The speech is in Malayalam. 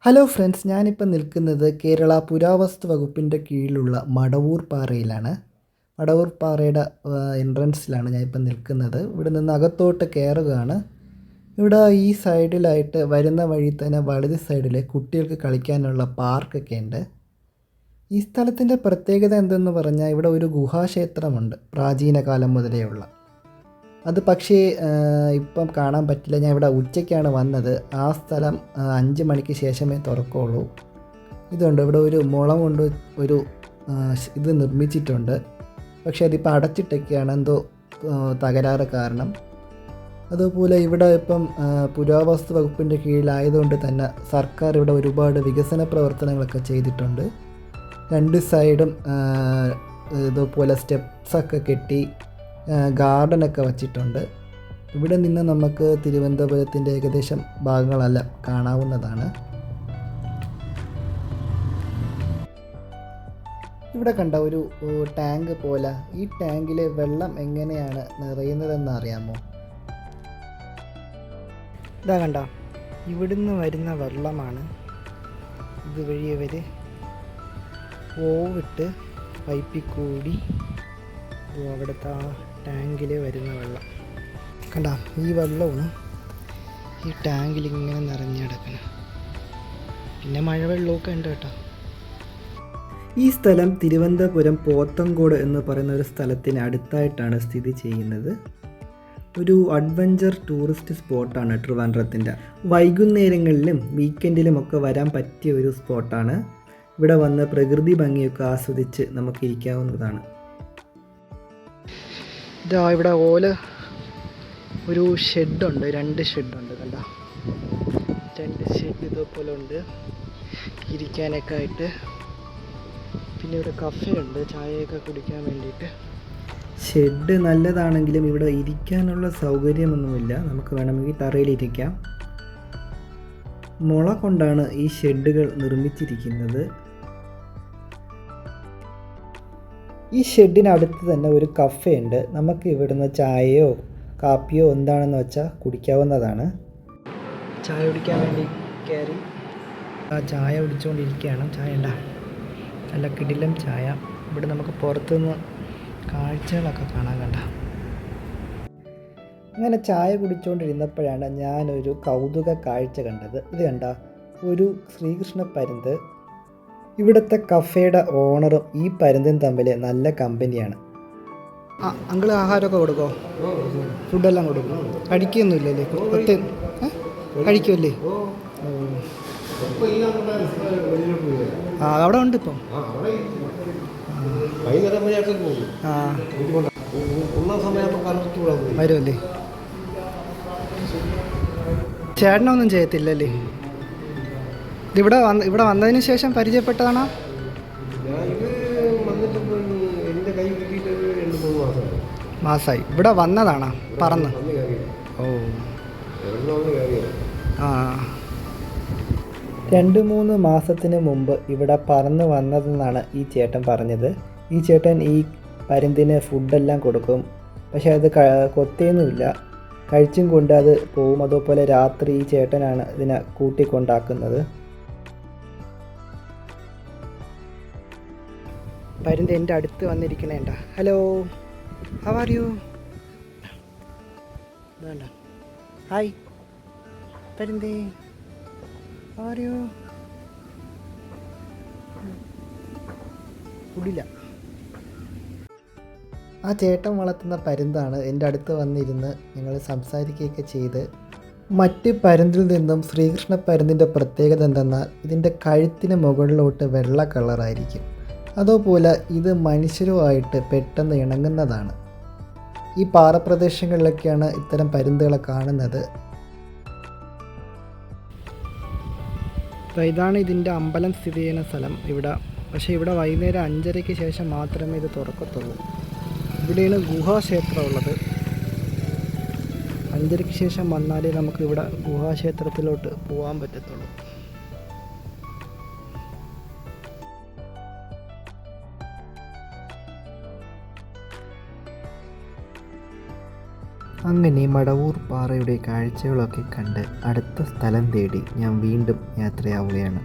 ഹലോ ഫ്രണ്ട്സ്, ഞാനിപ്പോൾ നിൽക്കുന്നത് കേരള പുരാവസ്തു വകുപ്പിൻ്റെ കീഴിലുള്ള മടവൂർ പാറയിലാണ്. മടവൂർ പാറയുടെ എൻട്രൻസിലാണ് ഞാനിപ്പോൾ നിൽക്കുന്നത്. ഇവിടെ നിന്ന് അകത്തോട്ട് കയറുകയാണ്. ഇവിടെ ഈ സൈഡിലായിട്ട് വരുന്ന വഴി തന്നെ വലത് സൈഡിൽ കുട്ടികൾക്ക് കളിക്കാനുള്ള പാർക്കൊക്കെ ഉണ്ട്. ഈ സ്ഥലത്തിൻ്റെ പ്രത്യേകത എന്തെന്ന് പറഞ്ഞാൽ ഇവിടെ ഒരു ഗുഹാക്ഷേത്രമുണ്ട്, പ്രാചീന കാലം മുതലേ ഉള്ള. അത് പക്ഷേ ഇപ്പം കാണാൻ പറ്റില്ല. ഞാൻ ഇവിടെ ഉച്ചയ്ക്കാണ് വന്നത്. ആ സ്ഥലം 5 മണിക്ക് ശേഷമേ തുറക്കുകയുള്ളൂ. ഇതുണ്ട്, ഇവിടെ ഒരു മുളം കൊണ്ട് ഒരു ഇത് നിർമ്മിച്ചിട്ടുണ്ട്. പക്ഷേ അതിപ്പോൾ അടച്ചിട്ടൊക്കെയാണ്, എന്തോ തകരാറ് കാരണം. അതുപോലെ ഇവിടെ ഇപ്പം പുരാവസ്തു വകുപ്പിൻ്റെ കീഴിലായതുകൊണ്ട് തന്നെ സർക്കാർ ഇവിടെ ഒരുപാട് വികസന പ്രവർത്തനങ്ങളൊക്കെ ചെയ്തിട്ടുണ്ട്. 2 സൈഡും ഇതുപോലെ സ്റ്റെപ്സൊക്കെ കെട്ടി ഗാർഡനൊക്കെ വച്ചിട്ടുണ്ട്. ഇവിടെ നിന്ന് നമുക്ക് തിരുവനന്തപുരത്തിൻ്റെ ഏകദേശം ഭാഗങ്ങളെല്ലാം കാണാവുന്നതാണ്. ഇവിടെ കണ്ട ഒരു ടാങ്ക് പോലെ, ഈ ടാങ്കിൽ വെള്ളം എങ്ങനെയാണ് നിറയുന്നതെന്ന് അറിയാമോ? ഇതാ കണ്ട, ഇവിടുന്ന് വരുന്ന വെള്ളമാണ് ഇതുവഴി അവർ ഓവിട്ട് പൈപ്പിൽ കൂടി അവിടുത്തെ ആ ടാങ്കിൽ വരുന്ന വെള്ളം കണ്ട. ഈ വെള്ളമാണ് ഈ ടാങ്കിൽ ഇങ്ങനെ നിറഞ്ഞു കിടക്കുന്നത്. പിന്നെ മഴവെള്ളമൊക്കെ ഉണ്ട് കേട്ടോ. ഈ സ്ഥലം തിരുവനന്തപുരം പോത്തങ്കോട് എന്ന് പറയുന്ന ഒരു സ്ഥലത്തിന് അടുത്തായിട്ടാണ് സ്ഥിതി ചെയ്യുന്നത്. ഒരു അഡ്വഞ്ചർ ടൂറിസ്റ്റ് സ്പോട്ടാണ് ട്രിവാൻഡ്രത്തിൻ്റെ. വൈകുന്നേരങ്ങളിലും വീക്കെൻഡിലും ഒക്കെ വരാൻ പറ്റിയ ഒരു സ്പോട്ടാണ്. ഇവിടെ വന്ന് പ്രകൃതി ഭംഗിയൊക്കെ ആസ്വദിച്ച് നമുക്ക് ഇരിക്കാവുന്നതാണ്. ഇതാ ഇവിടെ ഓല ഒരു ഷെഡുണ്ട്, 2 ഷെഡുണ്ട് കണ്ട. 2 ഷെഡ് ഇതുപോലെ ഉണ്ട് ഇരിക്കാനൊക്കെ ആയിട്ട്. പിന്നെ ഇവിടെ കഫേ ഉണ്ട് ചായയൊക്കെ കുടിക്കാൻ വേണ്ടിയിട്ട്. ഷെഡ് നല്ലതാണെങ്കിലും ഇവിടെ ഇരിക്കാനുള്ള സൗകര്യമൊന്നുമില്ല. നമുക്ക് വേണമെങ്കിൽ തറയിലിരിക്കാം. മുള കൊണ്ടാണ് ഈ ഷെഡുകൾ നിർമ്മിച്ചിരിക്കുന്നത്. ഈ ഷെഡിനടുത്ത് തന്നെ ഒരു കഫേ ഉണ്ട്. നമുക്ക് ഇവിടുന്ന് ചായയോ കാപ്പിയോ എന്താണെന്ന് വെച്ചാൽ കുടിക്കാവുന്നതാണ്. ചായ കുടിക്കാൻ വേണ്ടി കയറി ആ ചായ കുടിച്ചുകൊണ്ടിരിക്കുകയാണ്. ചായ ഉണ്ട, നല്ല കിടിലം ചായ. ഇവിടെ നമുക്ക് പുറത്തുനിന്ന് കാഴ്ചകളൊക്കെ കാണാൻ കണ്ട. അങ്ങനെ ചായ കുടിച്ചുകൊണ്ടിരുന്നപ്പോഴാണ് ഞാനൊരു കൗതുക കാഴ്ച കണ്ടത്. ഇത് കണ്ട, ഒരു ശ്രീകൃഷ്ണ പരുന്ത്. ഇവിടുത്തെ കഫേയുടെ ഓണറും ഈ പരുന്തും തമ്മിൽ നല്ല കമ്പനിയാണ്. അങ്കിൾ ആഹാരമൊക്കെ കൊടുക്കോ? ഫുഡെല്ലാം കൊടുക്കും? കഴിക്കൊന്നുമില്ലല്ലേ? കഴിക്കുമല്ലേ? അവിടെ ഉണ്ട് ഇപ്പം. വരുമല്ലേ? ചേട്ടനൊന്നും ചെയ്യത്തില്ലല്ലേ? ഇവിടെ വന്നതിന് ശേഷം പരിചയപ്പെട്ടതാണോ? മാസമായി. ഇവിടെ വന്നതാണോ പറന്ന്? ഓ ആ, 2-3 മാസത്തിന് മുമ്പ് ഇവിടെ പറന്ന് വന്നതെന്നാണ് ഈ ചേട്ടൻ പറഞ്ഞത്. ഈ ചേട്ടൻ ഈ പരുന്തിന് ഫുഡെല്ലാം കൊടുക്കും. പക്ഷെ അത് കൊത്തേന്നുമില്ല, കഴിച്ചും കൊണ്ട് അത് പോവും. അതുപോലെ രാത്രി ഈ ചേട്ടനാണ് ഇതിനെ കൂട്ടിക്കൊണ്ടാക്കുന്നത്. പരുന്ത് എൻ്റെ അടുത്ത് വന്നിരിക്കണേണ്ട. Hello, how are you? വേണ്ട, ഹായ് പരുന്തേ, ഹൗ ആർ യു? കുടില്ല. ആ ചേട്ടൻ വളർത്തുന്ന പരുന്താണ് എൻ്റെ അടുത്ത് വന്നിരുന്ന് ഞങ്ങൾ സംസാരിക്കുകയൊക്കെ ചെയ്ത്. മറ്റ് പരുന്തിൽ നിന്നും ശ്രീകൃഷ്ണ പരുന്തിൻ്റെ പ്രത്യേകത എന്തെന്നാൽ ഇതിൻ്റെ കഴുത്തിന് മുകളിലോട്ട് വെള്ള കളറായിരിക്കും. അതുപോലെ ഇത് മനുഷ്യരുമായിട്ട് പെട്ടെന്ന് ഇണങ്ങുന്നതാണ്. ഈ പാറപ്രദേശങ്ങളിലൊക്കെയാണ് ഇത്തരം പരുന്തുകളെ കാണുന്നത്. ഇതാണ് ഇതിൻ്റെ അമ്പലം സ്ഥിതി ചെയ്യുന്ന സ്ഥലം ഇവിടെ. പക്ഷേ ഇവിടെ വൈകുന്നേരം 5:30-ക്ക് ശേഷം മാത്രമേ ഇത് തുറക്കത്തുള്ളൂ. ഇവിടെയാണ് ഗുഹാക്ഷേത്രം ഉള്ളത്. 5:30-ക്ക് ശേഷം വന്നാലേ നമുക്ക് ഇവിടെ ഗുഹാക്ഷേത്രത്തിലോട്ട് പോകാൻ പറ്റത്തുള്ളൂ. അങ്ങനെ മടവൂർ പാറയുടെ കാഴ്ചകളൊക്കെ കണ്ട് അടുത്ത സ്ഥലം തേടി ഞാൻ വീണ്ടും യാത്രയാവുകയാണ്.